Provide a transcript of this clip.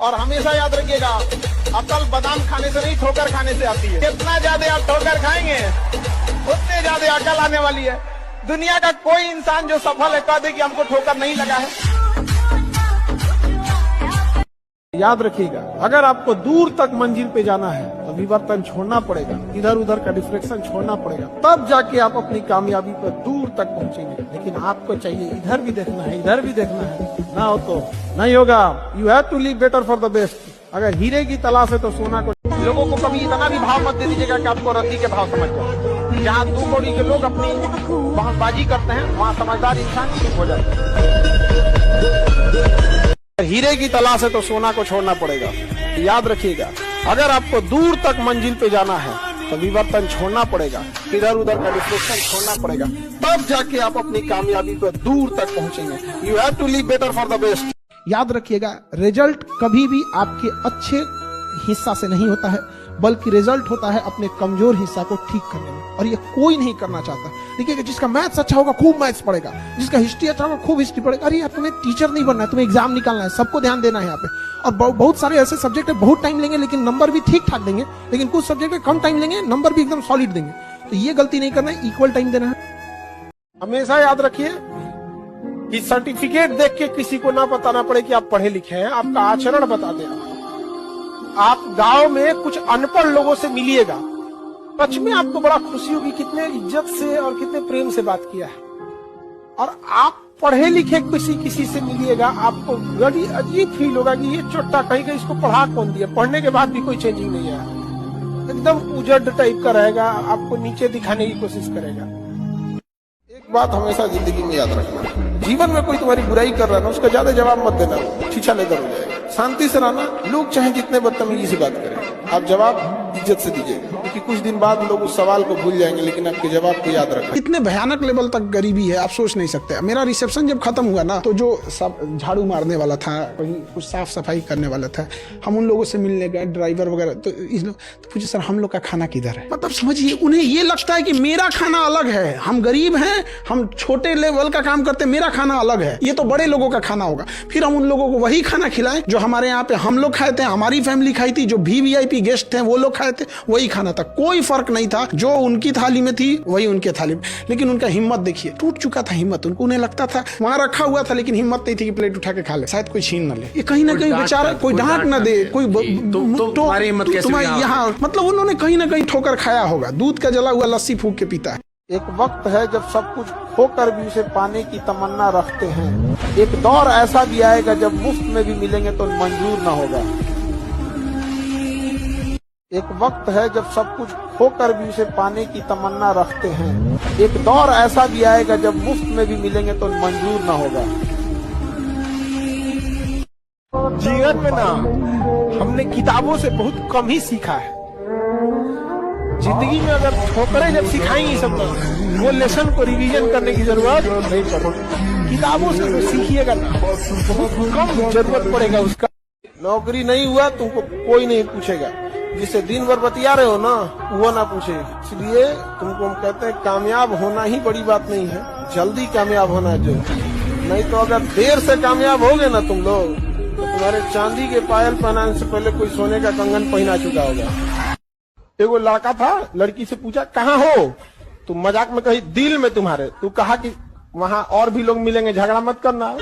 और हमेशा याद रखिएगा, अकल बादाम खाने से नहीं ठोकर खाने से आती है। जितना ज्यादा आप ठोकर खाएंगे उतने ज्यादा अकल आने वाली है। दुनिया का कोई इंसान जो सफल है कह दे कि हमको ठोकर नहीं लगा है। याद रखिएगा, अगर आपको दूर तक मंजिल पे जाना है तो विवर्तन छोड़ना पड़ेगा, इधर उधर का डिफ्लेक्शन छोड़ना पड़ेगा, तब जाके आप अपनी कामयाबी पर दूर तक पहुंचेंगे। लेकिन आपको चाहिए इधर भी देखना है, इधर भी देखना है, ना हो तो नहीं होगा। You have to live better for the best. अगर हीरे की तलाश है तो सोना को। लोगों को कभी इतना भी भाव मत दे दीजिएगा कि आपको रद्दी के भाव समझ जाए। जहाँ 2 कौड़ी के लोग अपनी बहसबाजी करते हैं वहाँ समझदार इंसान चुप हो जाता है। हीरे की तलाश है तो सोना को छोड़ना पड़ेगा। याद रखिएगा, अगर आपको दूर तक मंजिल पे जाना है तो विवर्तन छोड़ना पड़ेगा, इधर उधर का डिफ्लेक्शन छोड़ना पड़ेगा, तब जाके आप अपनी कामयाबी पर दूर तक पहुंचेंगे। You have to live better for the best. याद रखिएगा, रिजल्ट कभी भी आपके अच्छे हिस्सा से नहीं होता है, बल्कि रिजल्ट होता है अपने कमजोर हिस्सा को ठीक करने में, और ये कोई नहीं करना चाहता। देखिए, जिसका मैथ्स अच्छा होगा खूब मैथ्स पढ़ेगा, जिसका हिस्ट्री अच्छा होगा खूब हिस्ट्री पढ़ेगा। अरे यार, तुम्हें टीचर नहीं बनना है, तुम्हें एग्जाम निकालना है, सबको ध्यान देना है यहाँ पे। और बहुत सारे ऐसे सब्जेक्ट है बहुत टाइम लेंगे लेकिन नंबर भी ठीक ठाक देंगे, लेकिन कुछ सब्जेक्ट में कम टाइम लेंगे, नंबर भी एकदम सॉलिड देंगे। तो ये गलती नहीं करना है, इक्वल टाइम देना है। हमेशा याद रखिए कि सर्टिफिकेट देख के किसी को ना बताना पड़े कि आप पढ़े लिखे हैं, आपका आचरण बता देगा। आप गांव में कुछ अनपढ़ लोगों से मिलिएगा, सच में आपको बड़ा खुशी होगी कितने इज्जत से और कितने प्रेम से बात किया है। और आप पढ़े लिखे किसी से मिलिएगा, आपको बड़ी अजीब फील होगा कि ये चोट्टा कहीं का, इसको पढ़ा कौन दिया। पढ़ने के बाद भी कोई चेंजिंग नहीं है, एकदम उजड़ टाइप का रहेगा, आपको नीचे दिखाने की कोशिश करेगा। एक बात हमेशा जिंदगी में याद रखना, जीवन में कोई तुम्हारी बुराई कर रहा है ना, उसका ज्यादा जवाब मत देना, छीछा लेकर हो जाएगा। शांति से रहना, लोग चाहे जितने बदतमीजी से बात करें, आप जवाब इज्जत से दीजिएगा, क्योंकि कुछ दिन बाद लोग उस सवाल को भूल जाएंगे, लेकिन आपके जवाब को याद रखना। इतने भयानक लेवल तक गरीबी है, आप सोच नहीं सकते। मेरा रिसेप्शन जब खत्म हुआ ना, तो जो सब झाड़ू मारने वाला था, कहीं कुछ साफ सफाई करने वाला था, हम उन लोगों से मिलने गए, ड्राइवर वगैरह, तो इस लोग तो पूछे, सर हम लोग का खाना किधर है? मतलब समझिए, उन्हें ये लगता है कि मेरा खाना अलग है, हम गरीब हैं, हम छोटे लेवल का काम करते, मेरा खाना अलग है, ये तो बड़े लोगों का खाना होगा। फिर हम उन लोगों को वही खाना खिलाएं जो हमारे यहाँ पे हम लोग खाए थे, हमारी फैमिली खाई थी, जो VIP गेस्ट थे वो लोग खाए थे, वही खाना था। कोई फर्क नहीं था, जो उनकी थाली में थी वही उनके थाली में। लेकिन उनका हिम्मत देखिए, टूट चुका था हिम्मत। उन्हें लगता था वहां रखा हुआ था, लेकिन हिम्मत नहीं थी कि प्लेट उठा के खा ले, शायद कोई छीन न ले। ये कहीं ना कहीं बेचारा कोई डांट न दे, कोई तुम्हारी यहाँ, मतलब उन्होंने कहीं ना कहीं ठोकर खाया होगा। दूध का जला हुआ लस्सी फूंक के पीता है। एक वक्त है जब सब कुछ खोकर भी उसे पाने की तमन्ना रखते हैं। एक दौर ऐसा भी आएगा जब मुफ्त में भी मिलेंगे तो मंजूर न होगा। एक वक्त है जब सब कुछ खोकर भी उसे पाने की तमन्ना रखते हैं। एक दौर ऐसा भी आएगा जब मुफ्त में भी मिलेंगे तो मंजूर न होगा। जीवन में ना हमने किताबों से बहुत कम ही सीखा है। जिंदगी में अगर ठोकरें जब सिखाएंगी सब लोग, वो लेसन को रिवीजन करने की जरूरत नहीं पड़ेगी। किताबों से तो सीखिएगा ना, बहुत कम जरूरत पड़ेगा उसका। नौकरी नहीं हुआ तुमको कोई नहीं पूछेगा, जिससे दिन भर बतिया रहे हो ना वो ना पूछेगा। इसलिए तुमको हम कहते हैं कामयाब होना ही बड़ी बात नहीं है, जल्दी कामयाब होना है जो। नहीं तो अगर देर से कामयाब हो गए ना तुम लोग, तो तुम्हारे चांदी के पायल पहनाने से पहले कोई सोने का कंगन पहना चुका होगा। एगो लड़का था, लड़की से पूछा कहाँ हो तुम, मजाक में कही दिल में तुम्हारे। तू कहा कि वहाँ और भी लोग मिलेंगे, झगड़ा मत करना।